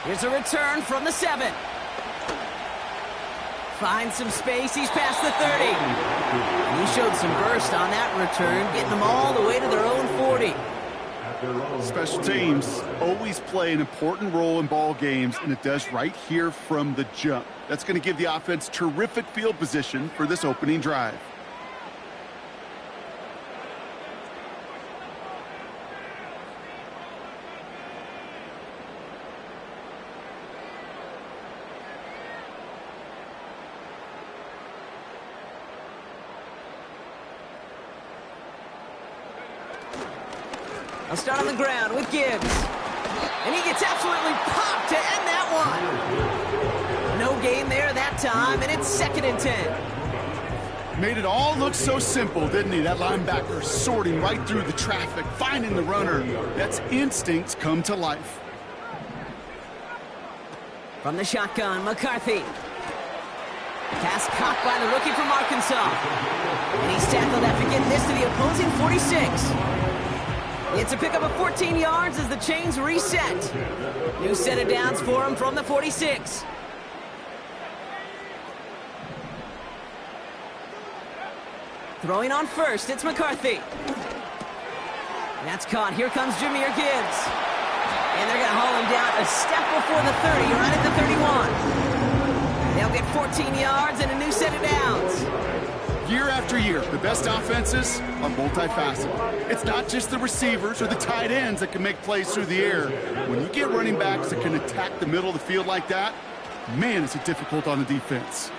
Here's a return from the 7. Finds some space. He's past the 30. And he showed some burst on that return, getting them all the way to their own 40. Special teams always play an important role in ball games, and it does right here from the jump. That's going to give the offense terrific field position for this opening drive. I'll start on the ground with Gibbs. And he gets absolutely popped to end that one. No gain there that time, and it's 2nd and 10. Made it all look so simple, didn't he? That linebacker sorting right through the traffic, finding the runner. That's instincts come to life. From the shotgun, McCarthy. Pass caught by the rookie from Arkansas. And he's tackled after getting this to the opposing 46. It's a pickup of 14 yards as the chains reset. New set of downs for him from the 46. Throwing on first, it's McCarthy. That's caught. Here comes Jahmyr Gibbs. And they're going to haul him down a step before the 30, right at the 31. They'll get 14 yards and a new set of downs. Year after year, the best offenses are multifaceted. It's not just the receivers or the tight ends that can make plays through the air. When you get running backs that can attack the middle of the field like that, man, is it difficult on the defense.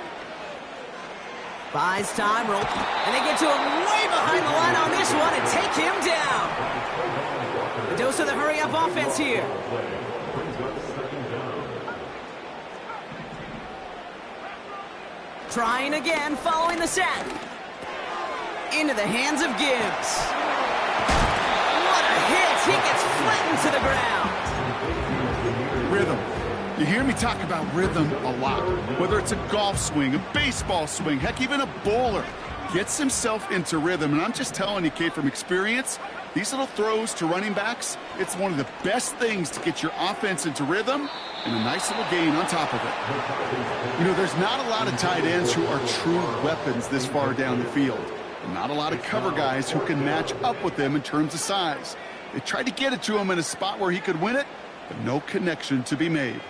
Buys time, roll, and they get to him way behind the line on this one and take him down. A dose of the hurry-up offense here. Trying again, following the sack. Into the hands of Gibbs. What a hit! He gets flattened to the ground. Rhythm. You hear me talk about rhythm a lot. Whether it's a golf swing, a baseball swing, heck, even a bowler. Gets himself into rhythm. And I'm just telling you, Kate, from experience, these little throws to running backs, it's one of the best things to get your offense into rhythm and a nice little gain on top of it. You know, there's not a lot of tight ends who are true weapons this far down the field. And not a lot of cover guys who can match up with them in terms of size. They tried to get it to him in a spot where he could win it, but no connection to be made.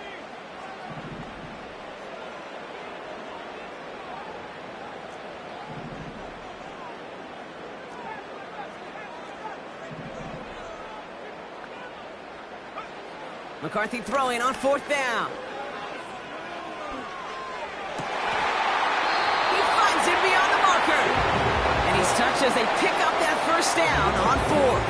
McCarthy throwing on 4th down. He finds it beyond the marker. And he's touched as they pick up that 1st down on 4th.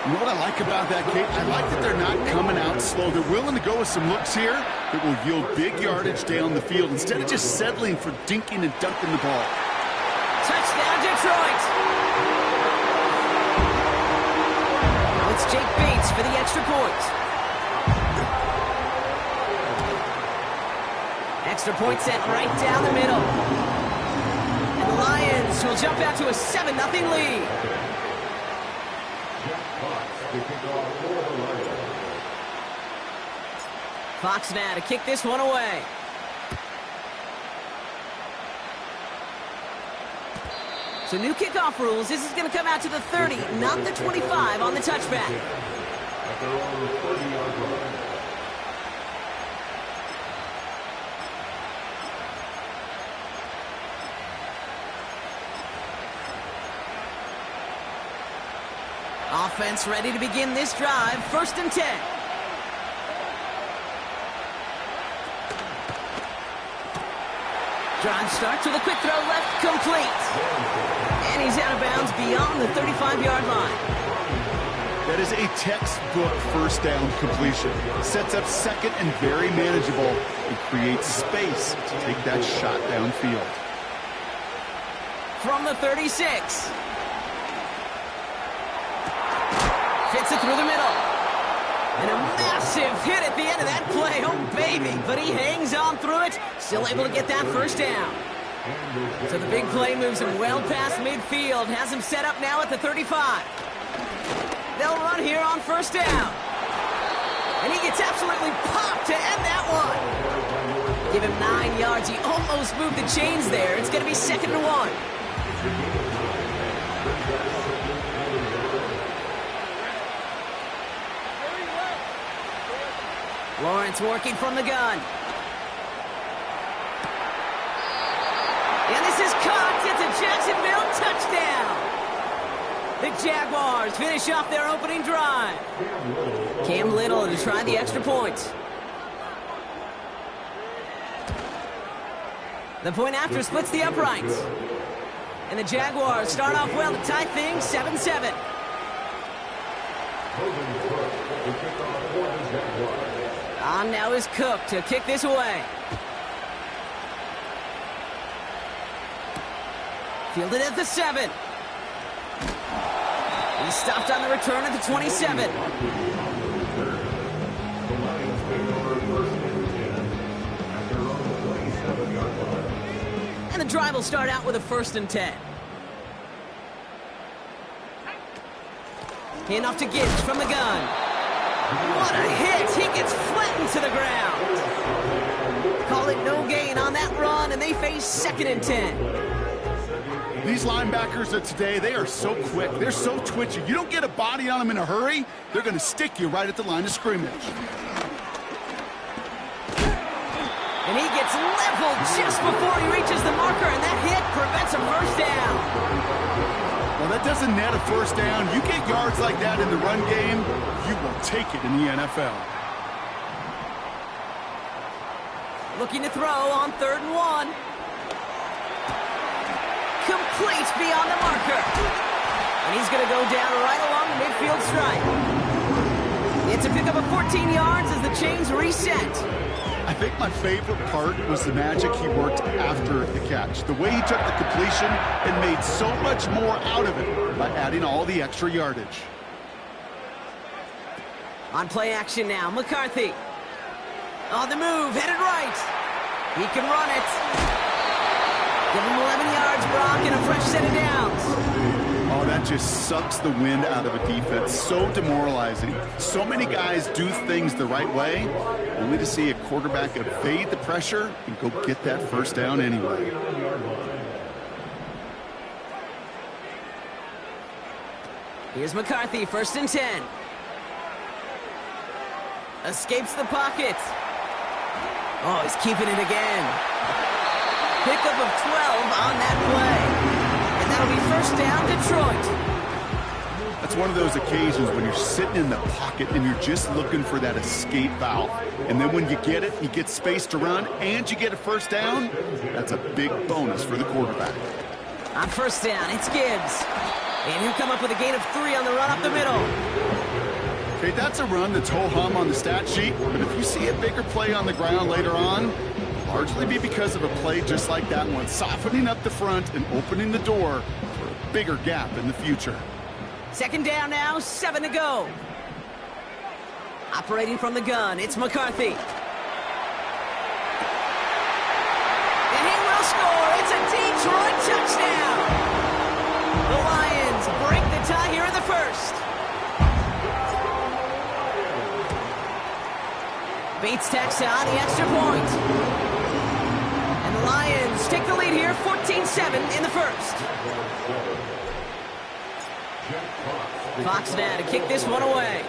You know what I like about that, Kate? I like that they're not coming out slow. They're willing to go with some looks here that will yield big yardage down the field instead of just settling for dinking and dunking the ball. Touchdown, Detroit. Now it's Jake Bates for the extra point. Extra point sent right down the middle. And the Lions will jump out to a 7-0 lead. Fox now to kick this one away. So new kickoff rules. This is going to come out to the 30, not the 25 on the touchback. Offense ready to begin this drive. 1st and 10. Drive starts with a quick throw left, complete. And he's out of bounds beyond the 35-yard line. That is a textbook 1st down completion. Sets up 2nd and very manageable and creates space to take that shot downfield. From the 36. Fits it through the middle. And a massive hit at the end of that play. Oh, baby. But he hangs on through it. Still able to get that 1st down. So the big play moves him well past midfield. Has him set up now at the 35. They'll run here on 1st down. And he gets absolutely popped to end that one. Give him 9 yards. He almost moved the chains there. It's going to be 2nd and 1. Lawrence working from the gun. And this is caught. It's a Jacksonville touchdown. The Jaguars finish off their opening drive. Cam Little to try the extra point. The point after splits the uprights. And the Jaguars start off well to tie things 7-7. On now is Cook to kick this away. Fielded at the 7. He stopped on the return at the 27. And the drive will start out with a 1st and 10. Handoff to Gibbs from the gun. What a hit! He gets flattened to the ground. Call it no gain on that run, and they face 2nd and 10. These linebackers of today, they are so quick. They're so twitchy. You don't get a body on them in a hurry, they're going to stick you right at the line of scrimmage. And he gets leveled just before he reaches the marker, and that hit prevents a 1st down. Well, that doesn't net a 1st down. You get yards like that in the run game, you will take it in the NFL. Looking to throw on 3rd and 1. Complete beyond the marker. And he's going to go down right along the midfield stripe. It's a pickup of 14 yards as the chains reset. I think my favorite part was the magic he worked after the catch. The way he took the completion and made so much more out of it by adding all the extra yardage. On play action now, McCarthy. On the move, headed right. He can run it. Give him 11 yards, Brock, and a fresh set of downs. Oh, that just sucks the wind out of a defense. So demoralizing. So many guys do things the right way, only to see a quarterback evade the pressure and go get that 1st down anyway. Here's McCarthy, 1st and 10. Escapes the pocket. Oh, he's keeping it again. Pickup of 12 on that play. And that'll be 1st down, Detroit. That's one of those occasions when you're sitting in the pocket and you're just looking for that escape valve. And then when you get it, you get space to run, and you get a 1st down, that's a big bonus for the quarterback. On 1st down, it's Gibbs. And he'll come up with a gain of 3 on the run up the middle. Okay, that's a run that's ho-hum on the stat sheet, but if you see a bigger play on the ground later on, largely be because of a play just like that one, softening up the front and opening the door for a bigger gap in the future. 2nd down now, 7 to go. Operating from the gun, it's McCarthy. And he will score. It's a Detroit touchdown. The Lions break the tie here in the 1st. Bates tacks on the extra point. And the Lions take the lead here, 14-7 in the 1st. Fox now to kick this one away.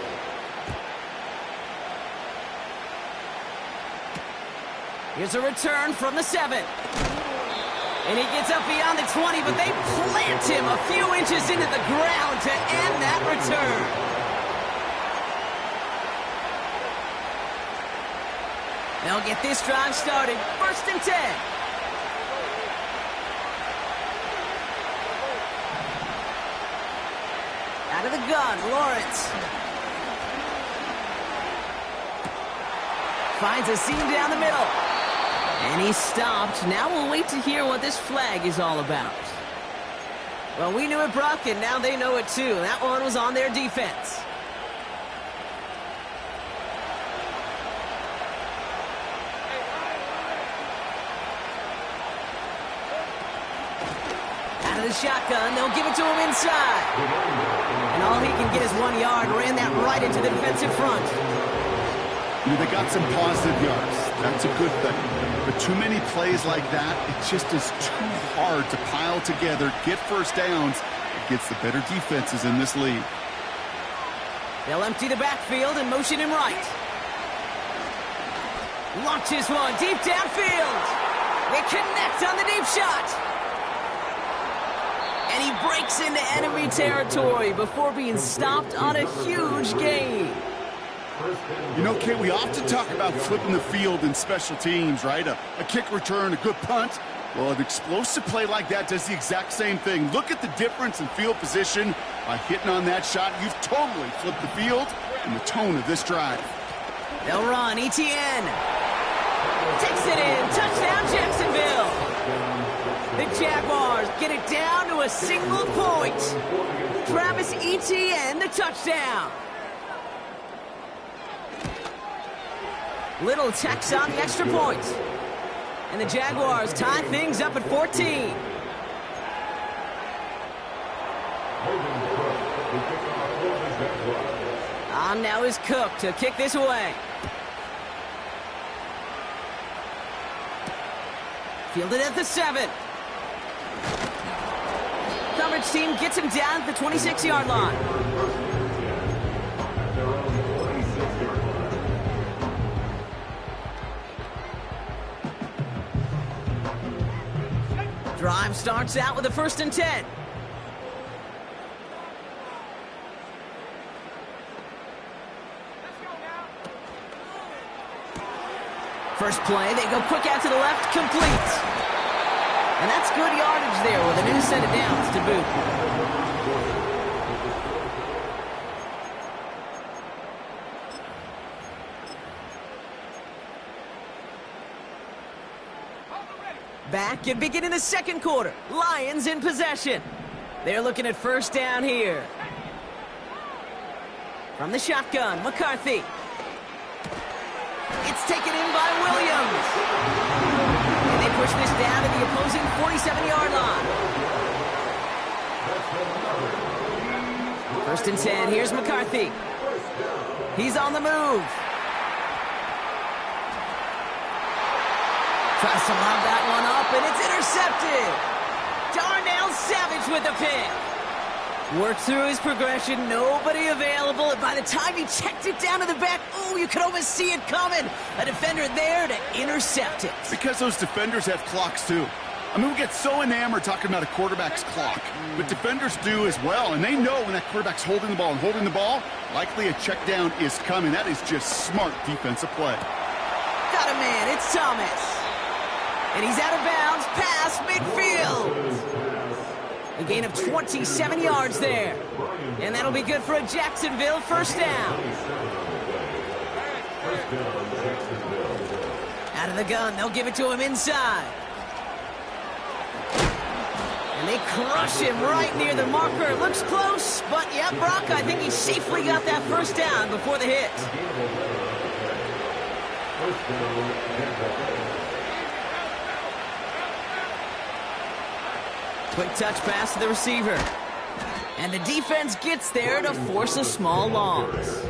Here's a return from the 7. And he gets up beyond the 20, but they plant him a few inches into the ground to end that return. They'll get this drive started. 1st and 10. Out of the gun, Lawrence. Finds a seam down the middle. And he stopped. Now we'll wait to hear what this flag is all about. Well, we knew it, Brock, and now they know it too. That one was on their defense. Out of the shotgun, they'll give it to him inside. And all he can get is 1 yard. Ran that right into the defensive front. They got some positive yards. That's a good thing. But too many plays like that, it just is too hard to pile together, get first downs against the better defenses in this league. They'll empty the backfield and motion him right. Launches one deep downfield. They connect on the deep shot. And he breaks into enemy territory before being stopped on a huge gain. You know, Kate, we often talk about flipping the field in special teams, right? A kick return, a good punt. Well, an explosive play like that does the exact same thing. Look at the difference in field position. By hitting on that shot, you've totally flipped the field and the tone of this drive. They'll run. Etienne takes it in. Touchdown, Jacksonville. The Jaguars get it down to a single point. Travis Etienne, the touchdown. Little tacks on the extra point. And the Jaguars tie things up at 14. On now is Cook to kick this away. Fielded at the 7. Coverage team gets him down at the 26-yard line. Drive starts out with a 1st and 10. First play, they go quick out to the left, complete. And that's good yardage there with a new set of downs to boot. Back and beginning the 2nd quarter. Lions in possession. They're looking at 1st down here. From the shotgun, McCarthy. It's taken in by Williams. And they push this down to the opposing 47-yard line. 1st and 10. Here's McCarthy. He's on the move. Tries to lob that one up, and it's intercepted. Darnell Savage with the pick. Worked through his progression, nobody available, and by the time he checked it down to the back, oh, you could almost see it coming. A defender there to intercept it. Because those defenders have clocks, too. I mean, we get so enamored talking about a quarterback's clock, but defenders do as well, and they know when that quarterback's holding the ball and holding the ball, likely a check down is coming. That is just smart defensive play. Got a man, it's Thomas. And he's out of bounds past midfield. A gain of 27 yards there. And that'll be good for a Jacksonville 1st down. Out of the gun, they'll give it to him inside. And they crush him right near the marker. Looks close, but yeah, Brock, I think he safely got that 1st down before the hit. Quick touch pass to the receiver. And the defense gets there to force a small loss.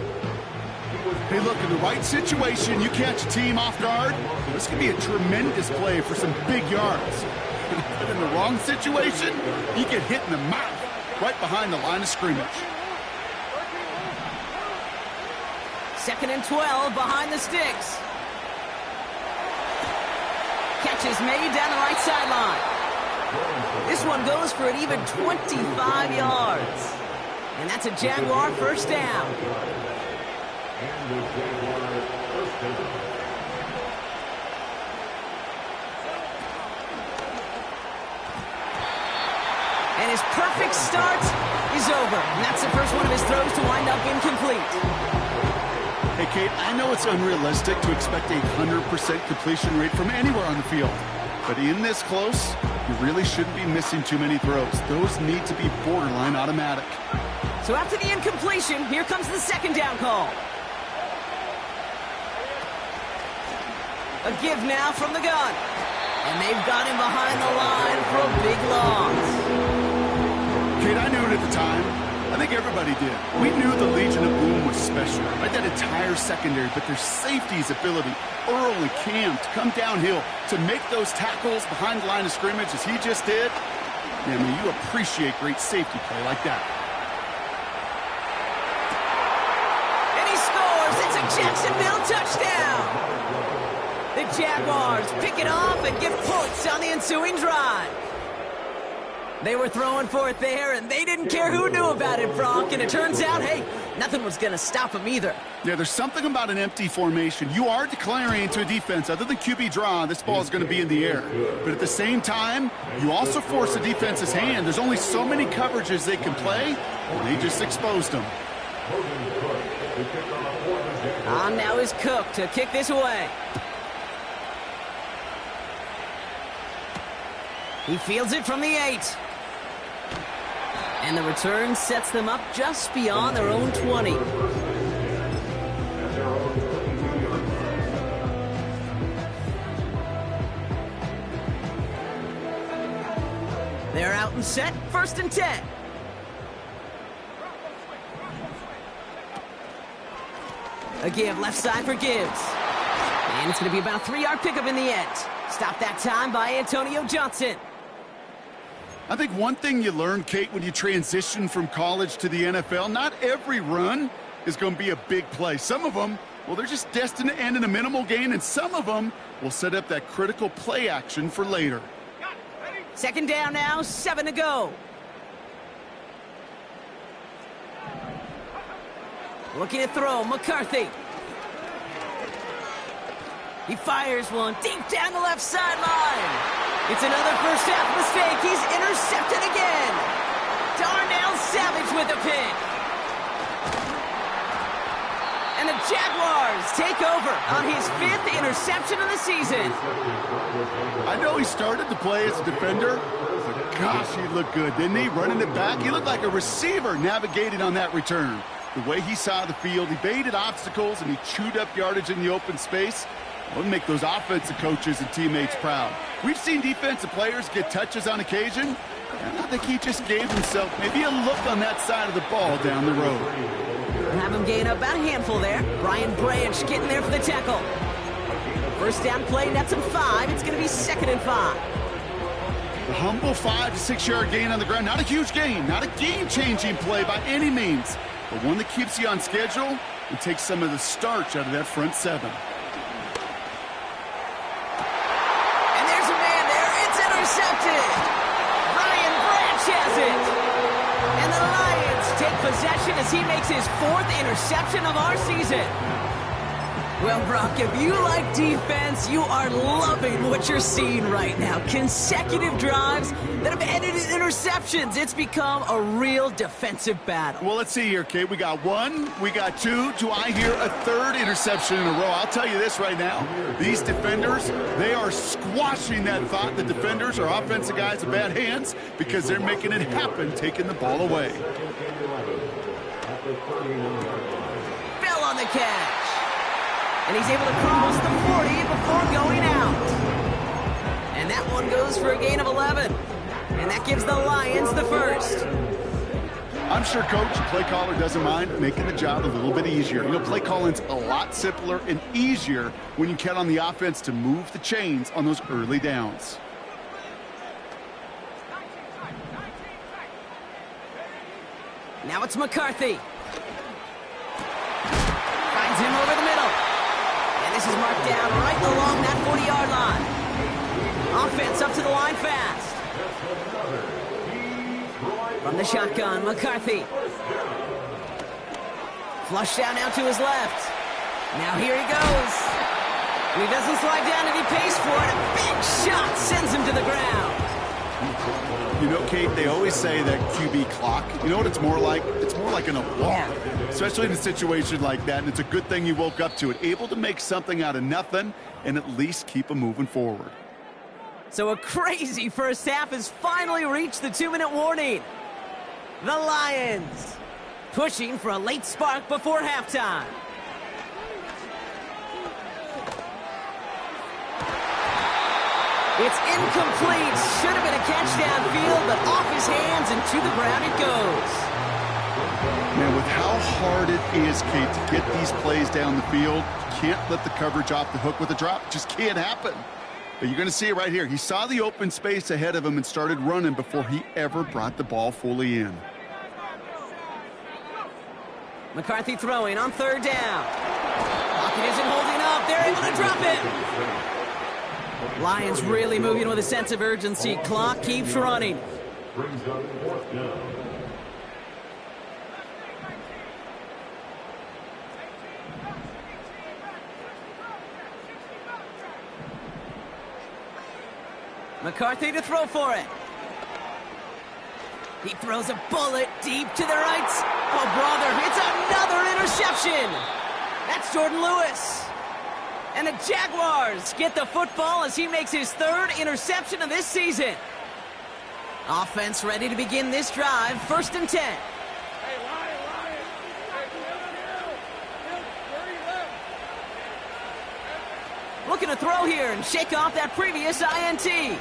Hey, look, in the right situation, you catch a team off guard, this can be a tremendous play for some big yards. But in the wrong situation, you get hit in the mouth right behind the line of scrimmage. 2nd and 12 behind the sticks. Catch is made down the right sideline. This one goes for an even 25 yards. And that's a Jaguar 1st down. And his perfect start is over. And that's the first one of his throws to wind up incomplete. Hey, Kate, I know it's unrealistic to expect a 100% completion rate from anywhere on the field. But in this close, you really shouldn't be missing too many throws. Those need to be borderline automatic. So after the incompletion, here comes the 2nd down call. A give now from the gun. And they've got him behind the line for a big loss. Kate, I knew it at the time. I think everybody did. We knew the Legion of Boom was special, right? That entire secondary, but their safety's ability, Earl and Cam, to come downhill, to make those tackles behind the line of scrimmage as he just did. Yeah, I mean, you appreciate great safety play like that. And he scores! It's a Jacksonville touchdown! The Jaguars pick it off and give points on the ensuing drive. They were throwing for it there, and they didn't care who knew about it, Brock. And it turns out, hey, nothing was going to stop them either. Yeah, there's something about an empty formation. You are declaring to a defense, other than QB draw, this ball is going to be in the air. But at the same time, you also force the defense's hand. There's only so many coverages they can play, and they just exposed them. On now is Cook to kick this away. He fields it from the 8. And the return sets them up just beyond their own 20. They're out and set, 1st and 10. A give left side for Gibbs. And it's going to be about a 3-yard pickup in the end. Stopped that time by Antonio Johnson. I think one thing you learn, Kate, when you transition from college to the NFL, not every run is going to be a big play. Some of them, well, they're just destined to end in a minimal gain, and some of them will set up that critical play action for later. 2nd down now, 7 to go. Looking to throw, McCarthy. He fires one deep down the left sideline. It's another first half mistake. He's intercepted again. Darnell Savage with a pick. And the Jaguars take over on his 5th interception of the season. I know he started to play as a defender, but gosh, he looked good, didn't he? Running it back, he looked like a receiver navigating on that return. The way he saw the field, he baited obstacles, and he chewed up yardage in the open space. We'll make those offensive coaches and teammates proud. We've seen defensive players get touches on occasion, and I think he just gave himself maybe a look on that side of the ball down the road. We'll have him gain up about a handful there. Brian Branch getting there for the tackle. 1st down play, nets him 5. It's going to be 2nd and 5. A humble 5 to 6 yard gain on the ground. Not a huge gain, not a game-changing play by any means, but one that keeps you on schedule and takes some of the starch out of that front 7. Brian Branch has it. And the Lions take possession as he makes his 4th interception of our season. Well, Brock, if you like defense, you are loving what you're seeing right now. Consecutive drives that have ended in interceptions. It's become a real defensive battle. Well, let's see here, Kate. We got 1, we got 2. Do I hear a 3rd interception in a row? I'll tell you this right now. These defenders, they are squashing that thought. The defenders are offensive guys with bad hands because they're making it happen, taking the ball away. Bell on the catch. And he's able to cross the 40 before going out. And that one goes for a gain of 11. And that gives the Lions the 1st. I'm sure Coach, the play caller, doesn't mind making the job a little bit easier. You know, play calling's a lot simpler and easier when you count on the offense to move the chains on those early downs. Now it's McCarthy. Finds him over the middle. And this is marked down right along that 40-yard line. Offense up to the line fast. From the shotgun, McCarthy. Flush down now to his left. Now here he goes. And he doesn't slide down and he pays for it. A big shot sends him to the ground. You know, Kate, they always say that QB clock, you know what it's more like? It's more like an alarm, especially in a situation like that, and it's a good thing you woke up to it, able to make something out of nothing and at least keep them moving forward. So a crazy first half has finally reached the 2-minute warning. The Lions pushing for a late spark before halftime. It's incomplete. Should have been a catch downfield, but off his hands and to the ground it goes. Man, with how hard it is, Kate, to get these plays down the field, you can't let the coverage off the hook with a drop. It just can't happen. But you're going to see it right here. He saw the open space ahead of him and started running before he ever brought the ball fully in. McCarthy throwing on third down. Pocket isn't holding up. They're able to drop it. Lions really moving with a sense of urgency. Clock keeps running. Brings up fourth down. McCarthy to throw for it. He throws a bullet deep to the right. Oh, brother, it's another interception. That's Jordan Lewis. And the Jaguars get the football as he makes his third interception of this season. Offense ready to begin this drive. 1st and 10. Looking to throw here and shake off that previous INT.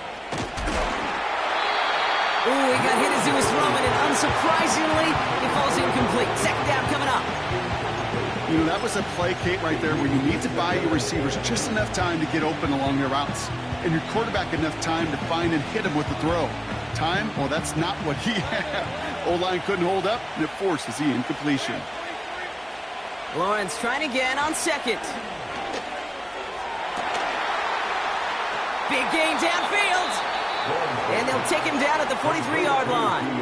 Ooh, he got hit as he was throwing it. Unsurprisingly, he falls incomplete. 2nd down coming up. You know, that was a play, Kate, right there where you need to buy your receivers just enough time to get open along their routes. And your quarterback enough time to find and hit him with the throw. Time? Well, that's not what he had. O-line couldn't hold up, and it forces the incompletion. Lawrence trying again on 2nd. Big gain downfield. And they'll take him down at the 43-yard line.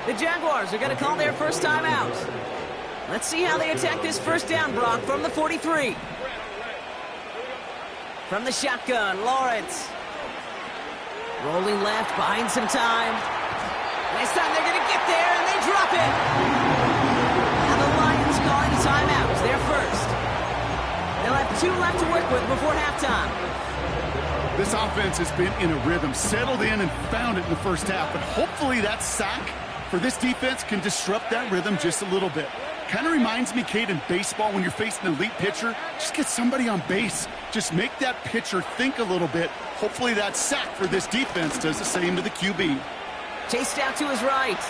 The Jaguars are going to call their first timeout. Let's see how they attack this 1st down, Brock, from the 43. From the shotgun, Lawrence. Rolling left, buying some time. This time they're going to get there, and they drop it. Now the Lions calling a timeout. Their first. They'll have 2 left to work with before halftime. This offense has been in a rhythm, settled in and found it in the first half. But hopefully that sack for this defense can disrupt that rhythm just a little bit. Kind of reminds me, Kate, in baseball when you're facing an elite pitcher, just get somebody on base. Just make that pitcher think a little bit. Hopefully that sack for this defense does the same to the QB. Chased out to his right.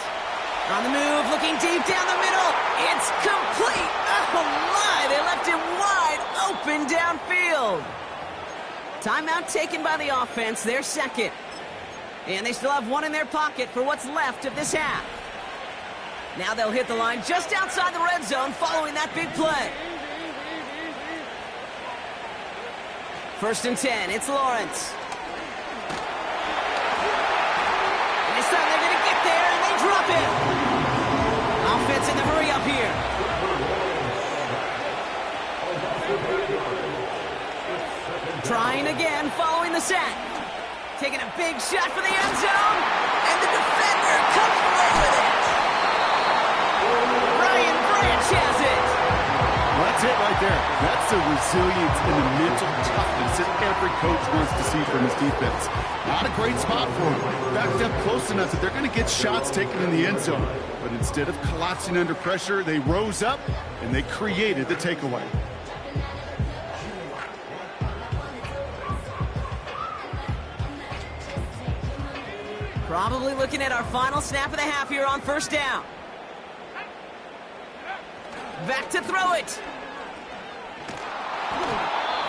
On the move, looking deep down the middle. It's complete. Oh, my. They left him wide open downfield. Timeout taken by the offense, their 2nd. And they still have 1 in their pocket for what's left of this half. Now they'll hit the line just outside the red zone following that big play. 1st and 10, it's Lawrence. And this time they're going to get there, and they drop it. Offense in the hurry up here. Trying again, following the sack. Taking a big shot for the end zone. And the defender comes away with it. Brian Branch has it. Well, that's it right there. That's the resilience and the mental toughness that every coach wants to see from his defense. Not a great spot for him. Backed up close enough that they're going to get shots taken in the end zone. But instead of collapsing under pressure, they rose up and they created the takeaway. Probably looking at our final snap of the half here on 1st down. Back to throw it.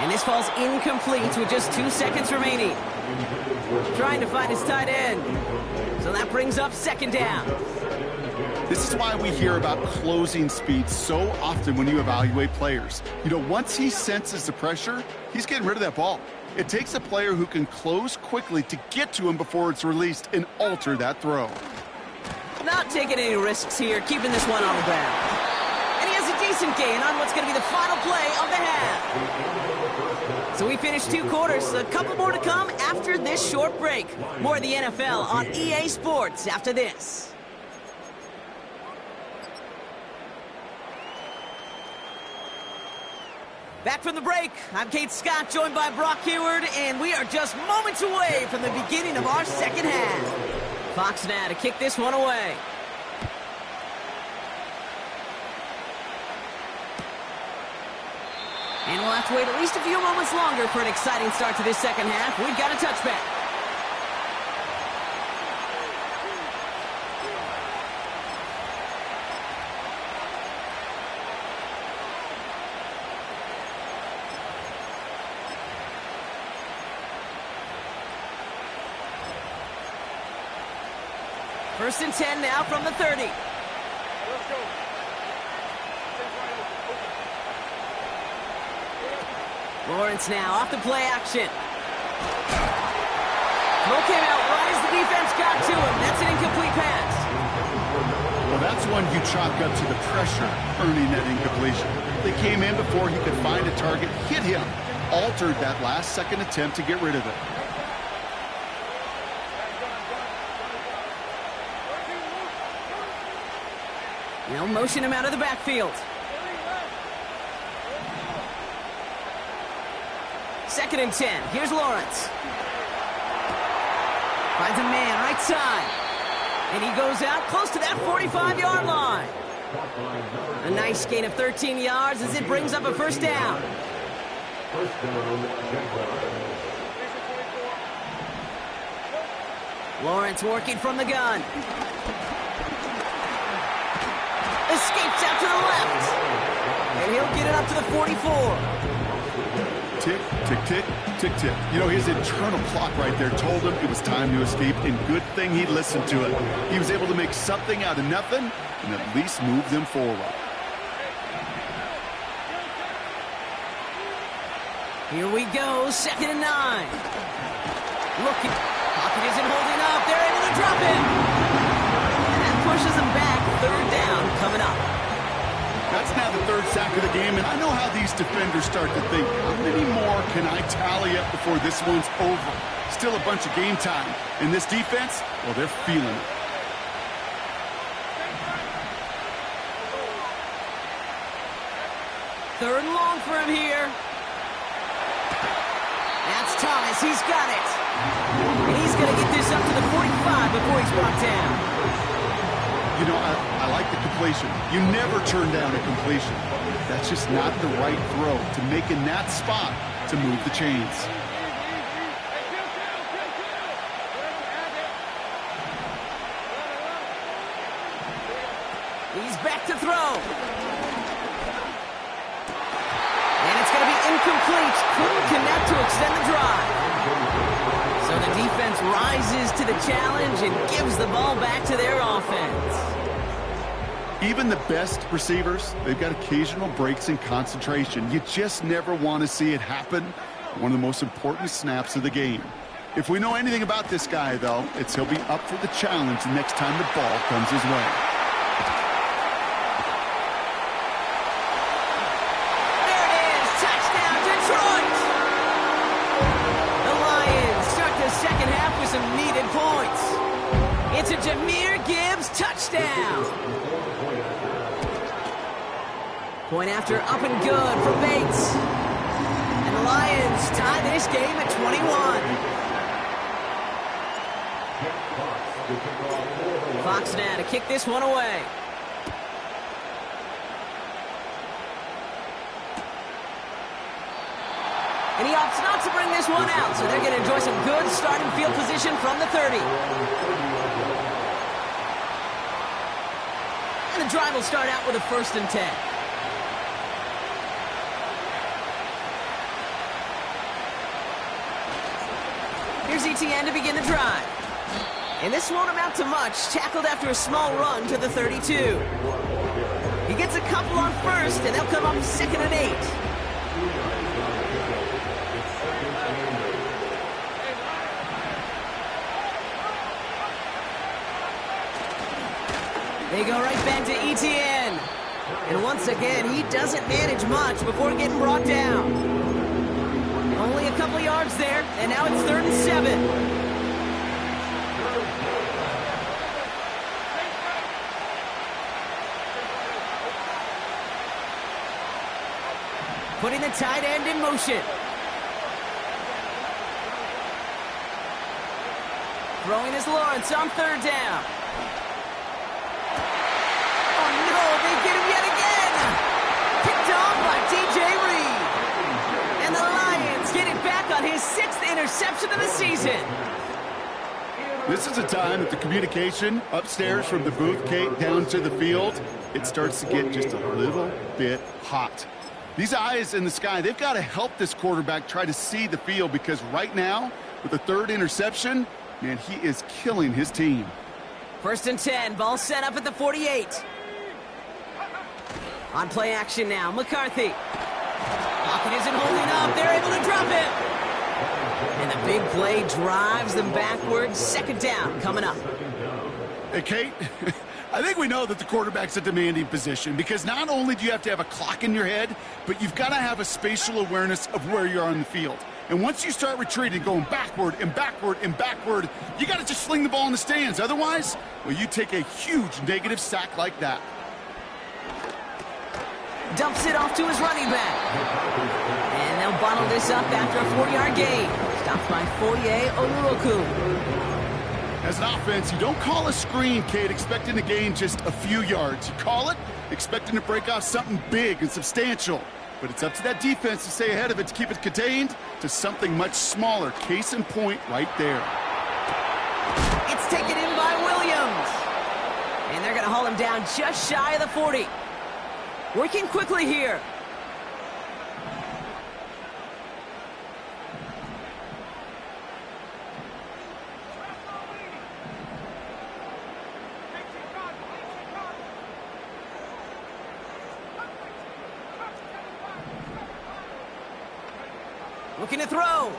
And this falls incomplete with just 2 seconds remaining. Trying to find his tight end. So that brings up 2nd down. This is why we hear about closing speed so often when you evaluate players. You know, once he senses the pressure, he's getting rid of that ball. It takes a player who can close quickly to get to him before it's released and alter that throw. Not taking any risks here, keeping this one on the ground. And he has a decent gain on what's going to be the final play of the half. So we finished 2 quarters, a couple more to come after this short break. More of the NFL on EA Sports after this. Back from the break, I'm Kate Scott, joined by Brock Hayward, and we are just moments away from the beginning of our 2nd half. Fox now to kick this one away. And we'll have to wait at least a few moments longer for an exciting start to this 2nd half. We've got a touchback. First and 10 now from the 30. Lawrence now off the play action. Throw came out right as the defense got to him. That's an incomplete pass. Well, that's one you chalk up to the pressure earning that incompletion. They came in before he could find a target, hit him, altered that last-second attempt to get rid of it. They'll motion him out of the backfield. Second and 10. Here's Lawrence. Finds a man right side. And he goes out close to that 45-yard line. A nice gain of 13 yards as it brings up a first down. Lawrence working from the gun. Escapes out to the left. And he'll get it up to the 44. Tick, tick, tick, tick, tick. You know, his internal clock right there told him it was time to escape, and good thing he listened to it. He was able to make something out of nothing and at least move them forward. Here we go, 2nd and 9. Looking. Pocket isn't holding up. They're able to drop it. And that pushes them back. 3rd down coming up. That's now the 3rd sack of the game, and I know how these defenders start to think, how many more can I tally up before this one's over? Still a bunch of game time. And this defense, well, they're feeling it. Third and long for him here. That's Thomas. He's got it. And he's going to get this up to the 45 before he's brought down. You know, I like the completion. You never turn down a completion. That's just not the right throw to make in that spot to move the chains. He's back to throw. And it's going to be incomplete. Couldn't connect to extend the drive. So the defense rises to the challenge and gives the ball back to their offense. Even the best receivers, they've got occasional breaks in concentration. You just never want to see it happen. One of the most important snaps of the game. If we know anything about this guy, though, it's he'll be up for the challenge the next time the ball comes his way. There it is. Touchdown, Detroit! The Lions start the second half with some needed points. It's a Jahmyr Gibbs touchdown. Point after up and good for Bates. And the Lions tie this game at 21. Fox now to kick this one away. And he opts not to bring this one out, so they're going to enjoy some good starting field position from the 30. And the drive will start out with a 1st and 10. Here's Etienne to begin the drive. And this won't amount to much. Tackled after a small run to the 32. He gets a couple on first, and they'll come up 2nd and 8. They go right back to Etienne. And once again, he doesn't manage much before getting brought down. Only a couple yards there, and now it's 3rd and 7. Putting the tight end in motion. Throwing is Lawrence on 3rd down. Oh no, they get him yet again! Picked off by DJ Reed. And the Lions get it back on his 6th interception of the season. This is a time that the communication upstairs from the booth, Kate, down to the field, it starts to get just a little bit hot. These eyes in the sky, they've got to help this quarterback try to see the field, because right now, with the 3rd interception, man, he is killing his team. First and 10, ball set up at the 48. On play action now, McCarthy. Pocket isn't holding up, they're able to drop it. And the big play drives them backwards. Second down coming up. Hey, Kate, I think we know that the quarterback's a demanding position because not only do you have to have a clock in your head, but you've got to have a spatial awareness of where you are on the field. And once you start retreating, going backward and backward and backward, you got to just sling the ball in the stands. Otherwise, well, you take a huge negative sack like that. Dumps it off to his running back. And they'll bottle this up after a 4-yard gain. Stopped by Foye Oluokun. As an offense, you don't call a screen, Kate, expecting to gain just a few yards. You call it expecting to break off something big and substantial. But it's up to that defense to stay ahead of it, to keep it contained to something much smaller. Case in point right there. It's taken in by Williams. And they're going to haul him down just shy of the 40. Working quickly here. Looking to throw.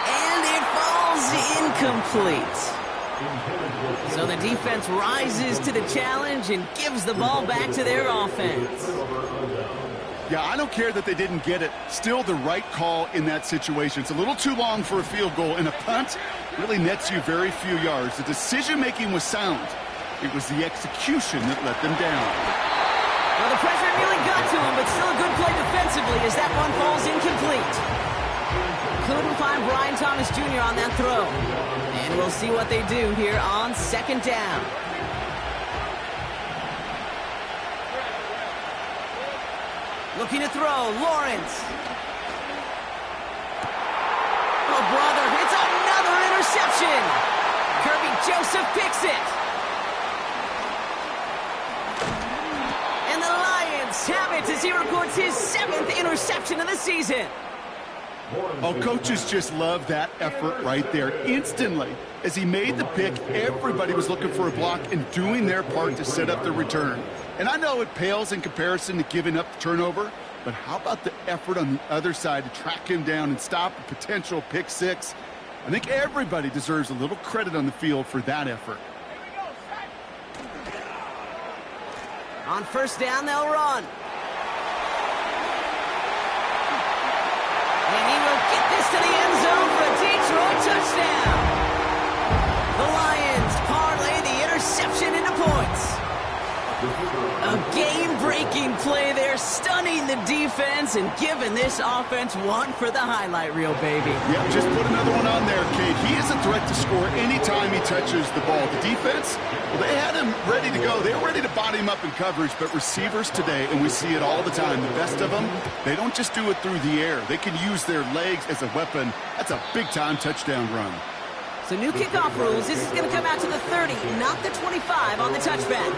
And it falls incomplete. So the defense rises to the challenge and gives the ball back to their offense. Yeah, I don't care that they didn't get it. Still the right call in that situation. It's a little too long for a field goal, and a punt really nets you very few yards. The decision-making was sound. It was the execution that let them down. Well, the pressure nearly got to him, but still a good play defensively as that one falls incomplete. Couldn't find Brian Thomas Jr. on that throw. And we'll see what they do here on second down. Looking to throw, Lawrence. Oh, brother, it's another interception. Kirby Joseph picks it. And the Lions have it as he records his 7th interception of the season. Oh, coaches just love that effort right there. Instantly, as he made the pick, everybody was looking for a block and doing their part to set up the return. And I know it pales in comparison to giving up the turnover, but how about the effort on the other side to track him down and stop a potential pick six? I think everybody deserves a little credit on the field for that effort. On first down, they'll run. And he will get this to the end zone for a Detroit touchdown. The Lions parlay the interception into points. A game-breaking play there, stunning the defense and giving this offense one for the highlight reel, baby. Yep, just put another one on there, Kate. He is a threat to score anytime he touches the ball. The defense, well, they had him ready to go. They were ready to body him up in coverage, but receivers today, and we see it all the time, the best of them, they don't just do it through the air. They can use their legs as a weapon. That's a big-time touchdown run. So new kickoff rules. This is going to come out to the 30, not the 25 on the touchback.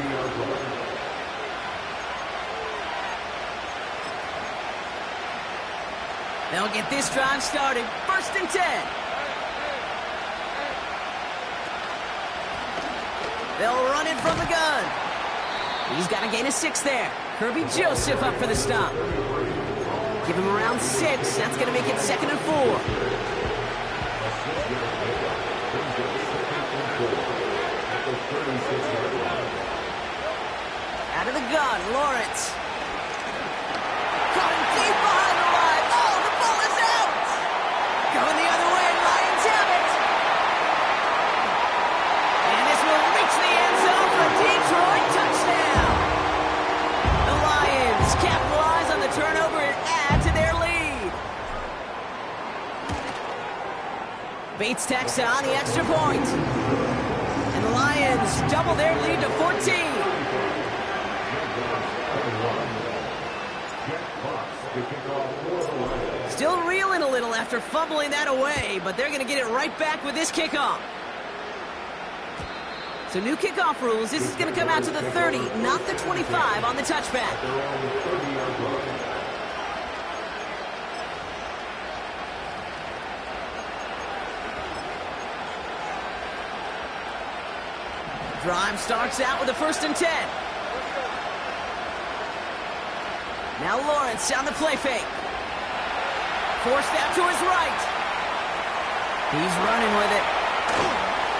They'll get this drive started. First and 10. They'll run it from the gun. He's got a gain of 6 there. Kirby Joseph up for the stop. Give him around 6. That's going to make it 2nd and 4. Out of the gun, Lawrence. Coming deep behind the line. Oh, the ball is out. Going the other way, Lions have it. And this will reach the end zone for a Detroit touchdown. The Lions capitalize on the turnover and add to their lead. Bates tacks on the extra point. And the Lions double their lead to 14. Still reeling a little after fumbling that away, but they're going to get it right back with this kickoff. So new kickoff rules. This is going to come out to the 30, not the 25 on the touchback. Drive starts out with a 1st and 10. Now Lawrence on the play fake. Forced out to his right. He's running with it.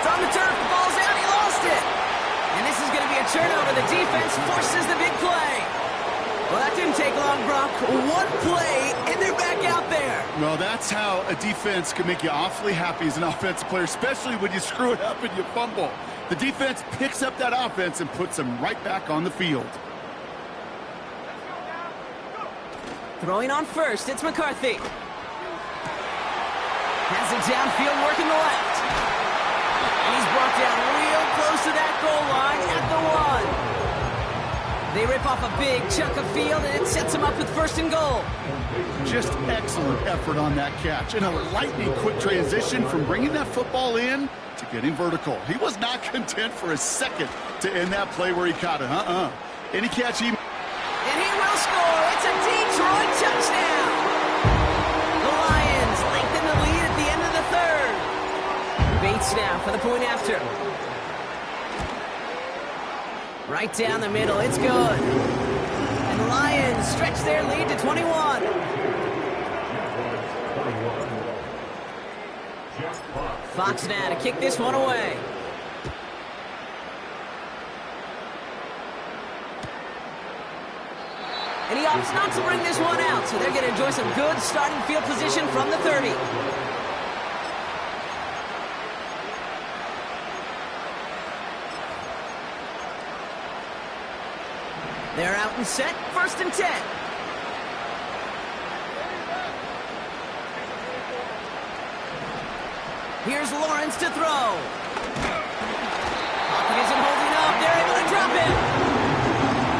From the turf, the ball's out, he lost it. And this is going to be a turnover. The defense forces the big play. Well, that didn't take long, Brock. One play, and they're back out there. Well, that's how a defense can make you awfully happy as an offensive player, especially when you screw it up and you fumble. The defense picks up that offense and puts them right back on the field. Throwing on first, it's McCarthy. Has it downfield, working the left. And he's brought down real close to that goal line at the 1. They rip off a big chunk of field, and it sets them up with 1st and goal. Just excellent effort on that catch. And a lightning quick transition from bringing that football in to getting vertical. He was not content for a second to end that play where he caught it. Any catch he... And he will score. It's a Detroit touchdown. The Lions lengthen the lead at the end of the 3rd. Bates now for the point after. Right down the middle. It's good. And the Lions stretch their lead to 21. Fox now to kick this one away. And he opts not to bring this one out, so they're going to enjoy some good starting field position from the 30. They're out and set, 1st and 10. Here's Lawrence to throw. Pocket isn't holding up. They're able to drop it.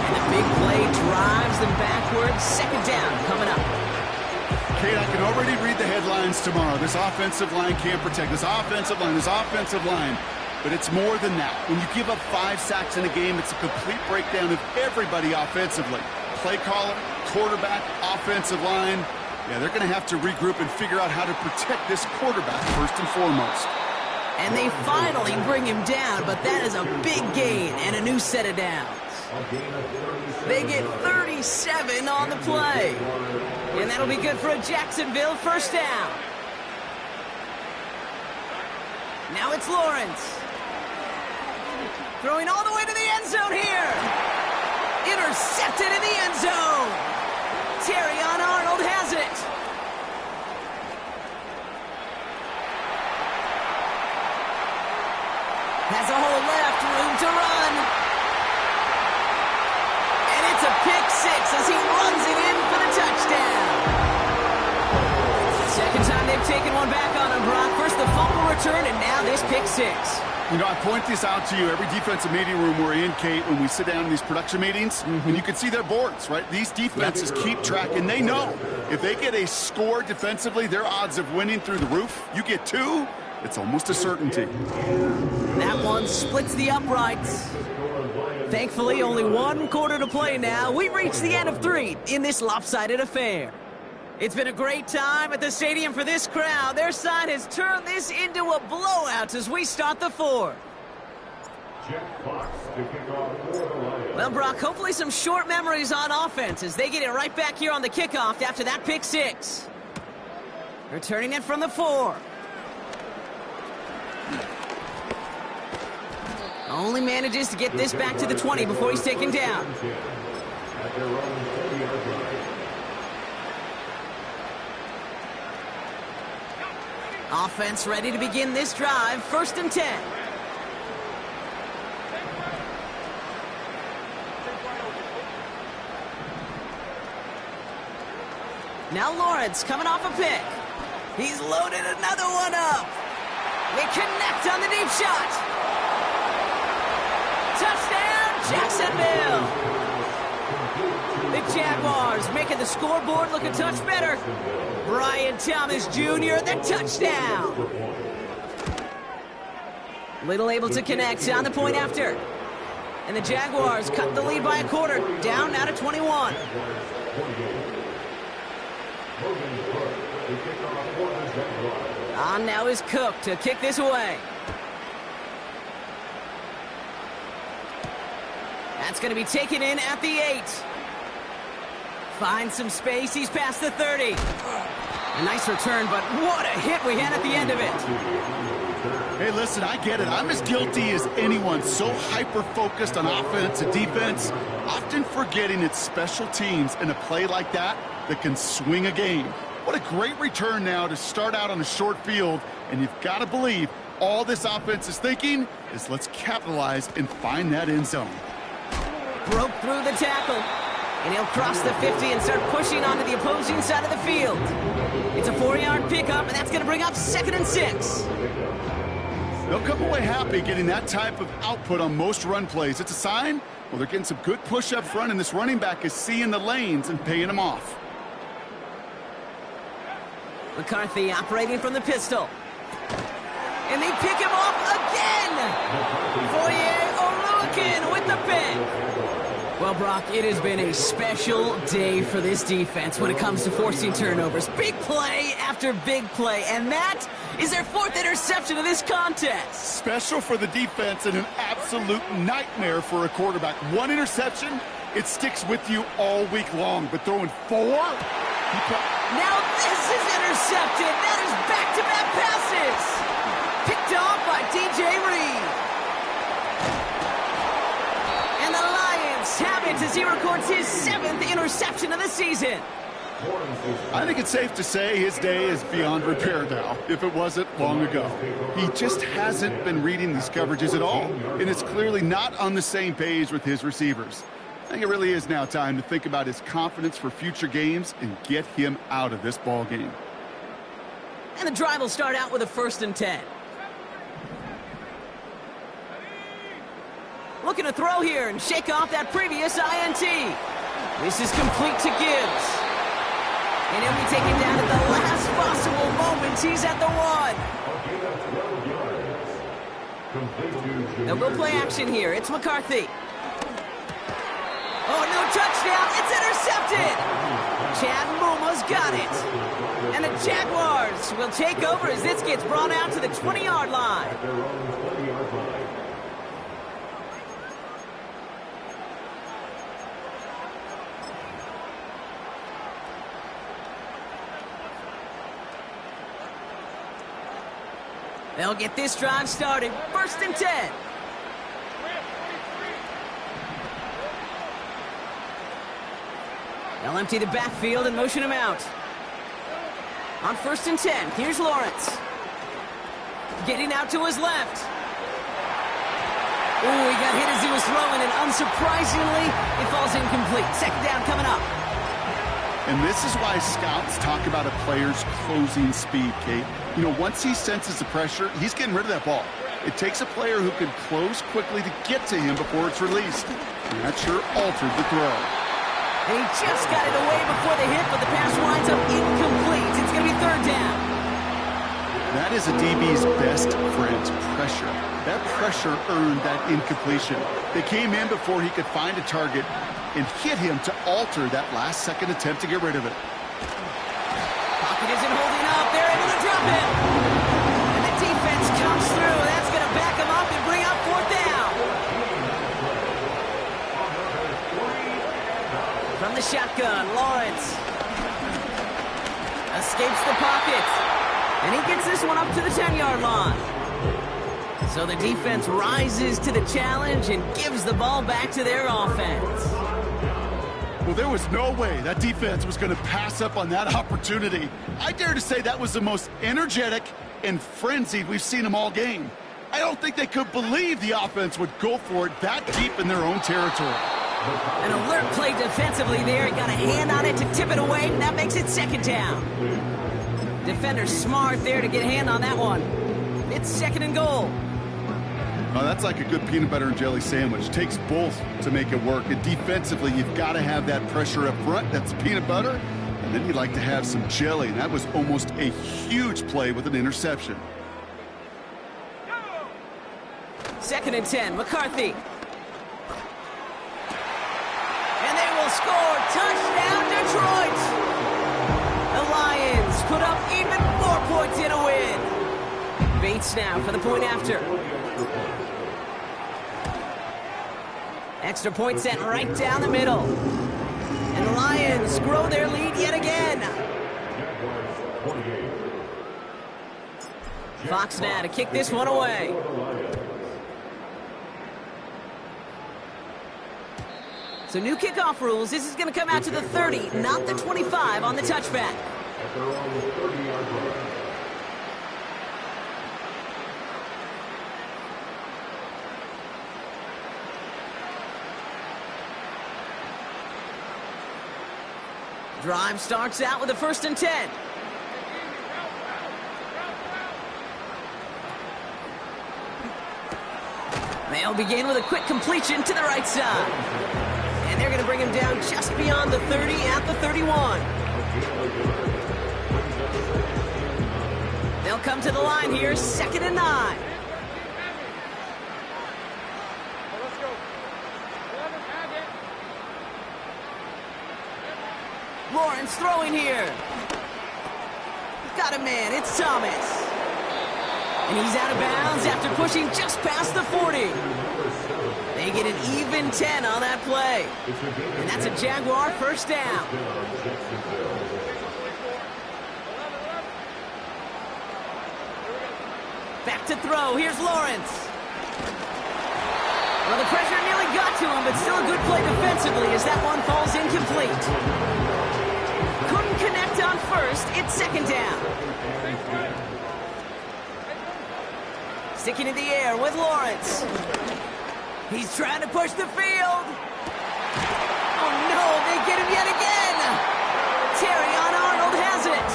And the big play drives them backwards. 2nd down coming up. Kate, I can already read the headlines tomorrow. This offensive line can't protect. This offensive line. But it's more than that. When you give up 5 sacks in a game, it's a complete breakdown of everybody offensively. Play caller, quarterback, offensive line. Yeah, they're going to have to regroup and figure out how to protect this quarterback first and foremost. And they finally bring him down, but that is a big gain and a new set of downs. They get 37 on the play. And that'll be good for a Jacksonville 1st down. Now it's Lawrence. Throwing all the way to the end zone here. Intercepted in the end zone. Terrion Arnold has it. Has a hole left, room to run. And it's a pick 6 as he runs it in for the touchdown. 2nd time they've taken one back on him, Brock. First the fumble return, and now this pick 6. You know, I point this out to you every defensive meeting room we're in, Kate, when we sit down in these production meetings, and you can see their boards, right? These defenses keep track, and they know if they get a score defensively, their odds of winning through the roof. You get 2, it's almost a certainty. That one splits the uprights. Thankfully, only 1 quarter to play now. We reach the end of 3 in this lopsided affair. It's been a great time at the stadium for this crowd. Their side has turned this into a blowout as we start the 4th. Well, Brock, hopefully some short memories on offense as they get it right back here on the kickoff after that pick 6. Returning it from the 4. Only manages to get this back to the 20 before he's taken down. Offense ready to begin this drive. 1st and 10. Now Lawrence coming off a pick. He's loaded another one up. They connect on the deep shot. Touchdown, Jacksonville. The Jaguars making the scoreboard look a touch better. Brian Thomas Jr., the touchdown. Little able to connect on the point after. And the Jaguars cut the lead by a quarter. Down now to 21. On now is Cook to kick this away. That's going to be taken in at the 8. Finds some space. He's past the 30. A nice return, but what a hit we had at the end of it. Hey, listen, I get it. I'm as guilty as anyone. So hyper-focused on offense and defense, often forgetting it's special teams in a play like that that can swing a game. What a great return now to start out on a short field, and you've got to believe all this offense is thinking is let's capitalize and find that end zone. Broke through the tackle, and he'll cross the 50 and start pushing onto the opposing side of the field. It's a 4-yard pickup, and that's going to bring up 2nd and 6. They'll come away happy getting that type of output on most run plays. It's a sign, well, they're getting some good push up front, and this running back is seeing the lanes and paying them off. McCarthy operating from the pistol. And they pick him off again! Foye Oluokun with the pick! Well, Brock, it has been a special day for this defense when it comes to forcing turnovers. Big play after big play, and that is their 4th interception of this contest. Special for the defense and an absolute nightmare for a quarterback. 1 interception, it sticks with you all week long, but throwing 4? Now this is intercepted. That is back-to-back passes. Picked off by DJ Reed. And the Lions have it as he records his 7th interception of the season. I think it's safe to say his day is beyond repair now, if it wasn't long ago. He just hasn't been reading these coverages at all, and it's clearly not on the same page with his receivers. I think it really is now time to think about his confidence for future games and get him out of this ball game. And the drive will start out with a 1st and 10. Looking to throw here and shake off that previous INT. This is complete to Gibbs. And he'll be taken down at the last possible moment. He's at the 1. They'll go play action here. It's McCarthy. Oh, no touchdown. It's intercepted. Chad Muma's got it. And the Jaguars will take over as this gets brought out to the 20-yard line. They'll get this drive started. 1st and 10. They'll empty the backfield and motion him out. On 1st and 10, here's Lawrence. Getting out to his left. Ooh, he got hit as he was throwing, and unsurprisingly, it falls incomplete. 2nd down coming up. And this is why scouts talk about a player's closing speed, Kate. You know, once he senses the pressure, he's getting rid of that ball. It takes a player who can close quickly to get to him before it's released. And that sure altered the throw. And he just got it away before the hit, but the pass winds up incomplete. It's going to be 3rd down. That is a DB's best friend, pressure. That pressure earned that incompletion. They came in before he could find a target and hit him to alter that last-second attempt to get rid of it. Pocket isn't holding up. They're able to drop him. And the defense comes through. That's going to back him up and bring up 4th down. From the shotgun, Lawrence escapes the pocket. And he gets this one up to the 10-yard line. So the defense rises to the challenge and gives the ball back to their offense. Well, there was no way that defense was going to pass up on that opportunity. I dare to say that was the most energetic and frenzied we've seen them all game. I don't think they could believe the offense would go for it that deep in their own territory. An alert play defensively there. He got a hand on it to tip it away, and that makes it 2nd down. Defender smart there to get a hand on that one. It's 2nd and goal. Oh, that's like a good peanut butter and jelly sandwich. Takes both to make it work. And defensively, you've got to have that pressure up front. That's peanut butter. And then you'd like to have some jelly. And that was almost a huge play with an interception. 2nd and 10, McCarthy. And they will score. Touchdown, Detroit. The Lions put up even more points in a win. Bates now for the point after. Extra point sent right down the middle. And the Lions grow their lead yet again. Fox now to kick this one away. So new kickoff rules. This is going to come out to the 30, not the 25 on the touchback. At their own 30-yard line. Drive starts out with a 1st and 10. They'll begin with a quick completion to the right side. And they're going to bring him down just beyond the 30 at the 31. They'll come to the line here, 2nd and 9. Lawrence throwing here. Got a man, it's Thomas. And he's out of bounds after pushing just past the 40. They get an even 10 on that play. And that's a Jaguar 1st down. Back to throw, here's Lawrence. Well, the pressure nearly got to him, but still a good play defensively as that one falls incomplete. Couldn't connect on 1st, it's 2nd down. Sticking in the air with Lawrence. He's trying to push the field. Oh no, they get him yet again. Terrion Arnold has it.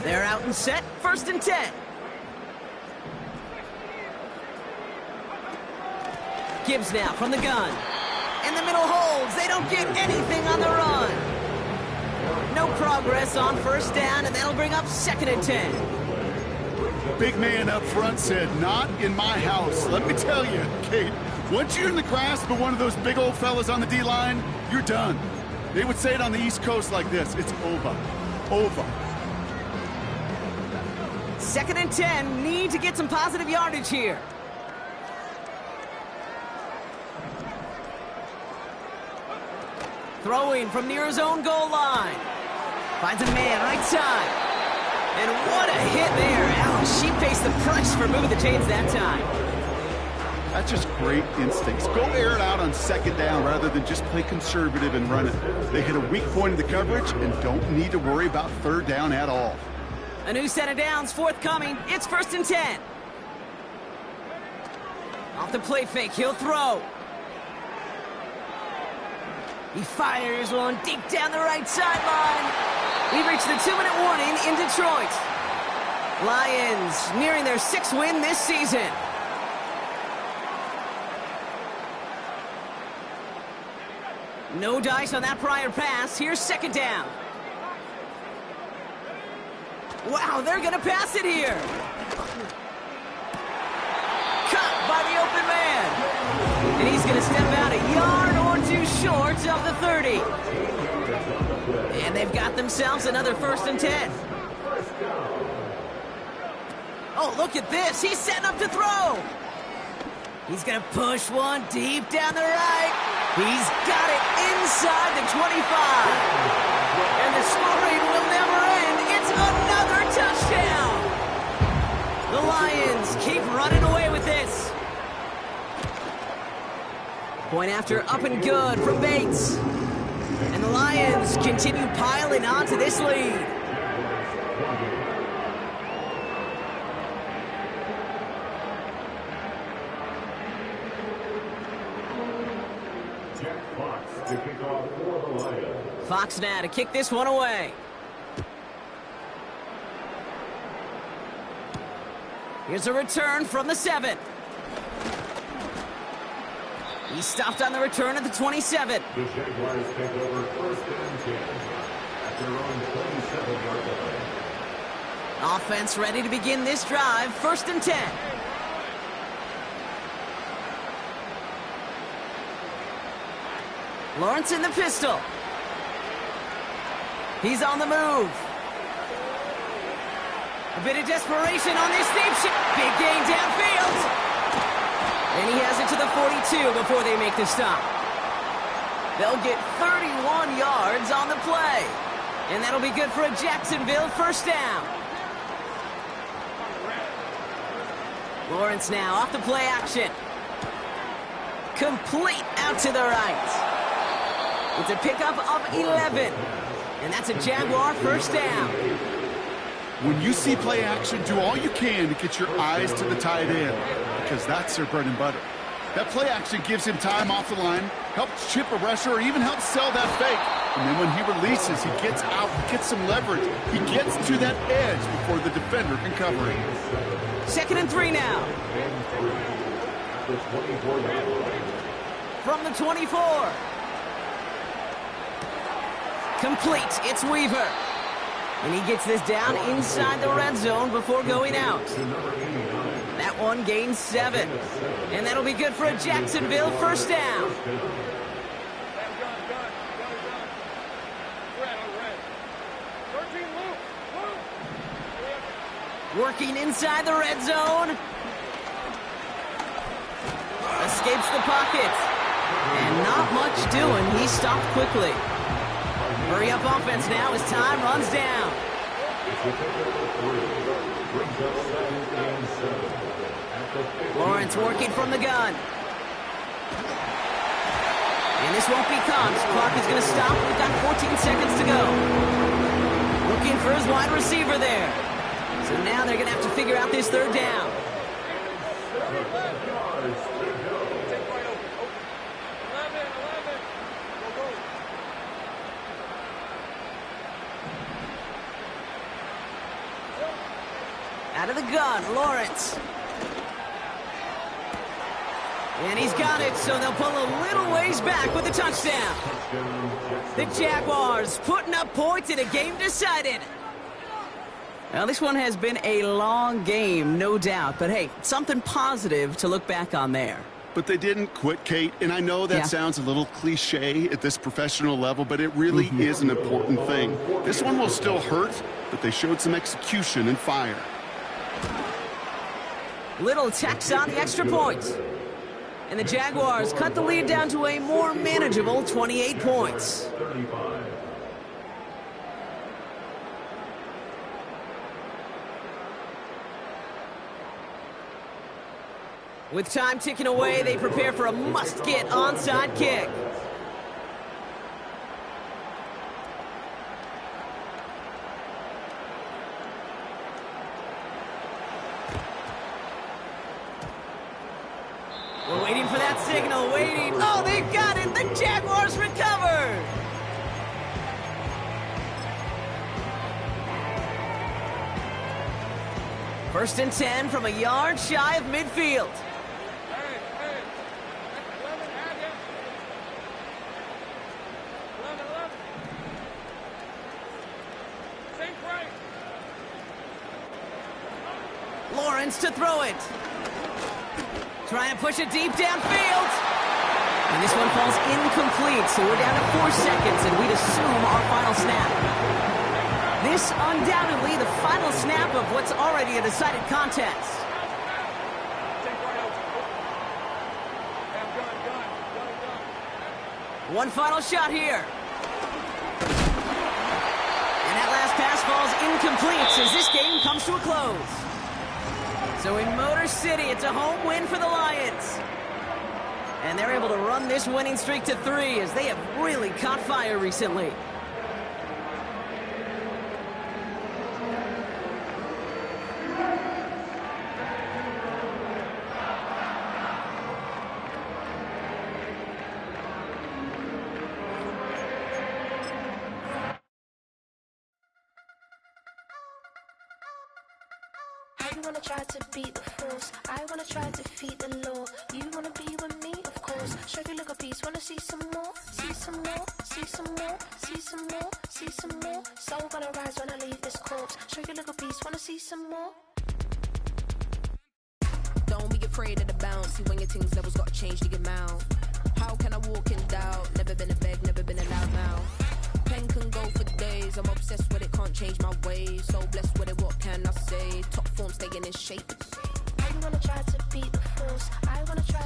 They're out and set, 1st and 10. Gibbs now from the gun. In the middle holds. They don't get anything on the run. No progress on 1st down, and that'll bring up 2nd and 10. Big man up front said, not in my house. Let me tell you, Kate, once you're in the grasp of one of those big old fellas on the D-line, you're done. They would say it on the East Coast like this. It's over. Over. 2nd and 10. Need to get some positive yardage here. Throwing from near his own goal line. Finds a man right side. And what a hit there. Ouch, she pays the price for moving the chains that time. That's just great instincts. Go air it out on 2nd down rather than just play conservative and run it. They hit a weak point in the coverage and don't need to worry about 3rd down at all. A new set of downs forthcoming. It's 1st and 10. Off the play fake, he'll throw. He fires one deep down the right sideline. We've reached the 2-minute warning in Detroit. Lions nearing their 6th win this season. No dice on that prior pass. Here's 2nd down. Wow, they're going to pass it here. Cut by the open man. And he's going to step out a yard or 2 short of the 30. And they've got themselves another 1st and 10. Oh, look at this. He's setting up to throw. He's going to push one deep down the right. He's got it inside the 25. And the scoring will never end. It's another touchdown. The Lions keep running away with this. Point after up and good from Bates. And the Lions continue piling onto this lead. Fox now to kick this one away. Here's a return from the 7. He stopped on the return at the 27. The Jaguars take over 1st and 10 at their own 27-yard line. Offense ready to begin this drive. 1st and 10. Lawrence in the pistol. He's on the move. A bit of desperation on this deep shot. Big gain downfield. And he has it to the 42 before they make the stop. They'll get 31 yards on the play. And that'll be good for a Jacksonville first down. Lawrence now off the play action. Complete out to the right. It's a pickup of 11. And that's a Jaguar first down. When you see play action, do all you can to get your eyes to the tight end, because that's their bread and butter. That play action gives him time off the line, helps chip a rusher, or even helps sell that fake. And then when he releases, he gets out, he gets some leverage. He gets to that edge before the defender can cover him. 2nd and 3 now. From the 24. Complete. It's Weaver. And he gets this down inside the red zone before going out. That one gains 7. And that'll be good for a Jacksonville first down. Working inside the red zone. Escapes the pocket. And not much doing. He stopped quickly. Hurry up offense now as time runs down. Lawrence working from the gun. And this won't be caught. Clock is going to stop. We've got 14 seconds to go. Looking for his wide receiver there. So now they're going to have to figure out this third down. Out of the gun, Lawrence. And he's got it, so they'll pull a little ways back with a touchdown. The Jaguars putting up points in a game decided. Now, this one has been a long game, no doubt. But, hey, something positive to look back on there. But they didn't quit, Kate, and I know that sounds a little cliche at this professional level, but it really is an important thing. This one will still hurt, but they showed some execution and fire. Little tax on the extra point. And the Jaguars cut the lead down to a more manageable 28 points. With time ticking away, they prepare for a must-get onside kick. We're waiting for that signal, waiting. Oh, they've got it! The Jaguars recovered! First and 10 from a yard shy of midfield. Lawrence to throw it. Trying to push it deep downfield. And this one falls incomplete, so we're down to 4 seconds, and we'd assume our final snap. This undoubtedly the final snap of what's already a decided contest. One final shot here. And that last pass falls incomplete as this game comes to a close. So in Motor City, it's a home win for the Lions. And they're able to run this winning streak to 3 as they have really caught fire recently. You wanna try to beat the force, I wanna try to defeat the law. You wanna be with me, of course. Show you look a piece, wanna see some more, see some more, see some more, see some more, see some more. Soul gonna rise when I leave this corpse. Show you look a piece, wanna see some more. Don't be afraid of the bounce. See when your things levels got changed to your mouth. How can I walk in doubt? Never been a beg, never been a loud mouth. Pen can go for days. I'm obsessed with it, can't change my ways. So blessed with it, what can I say? Top form staying in shape. I wanna try to beat the force. I wanna try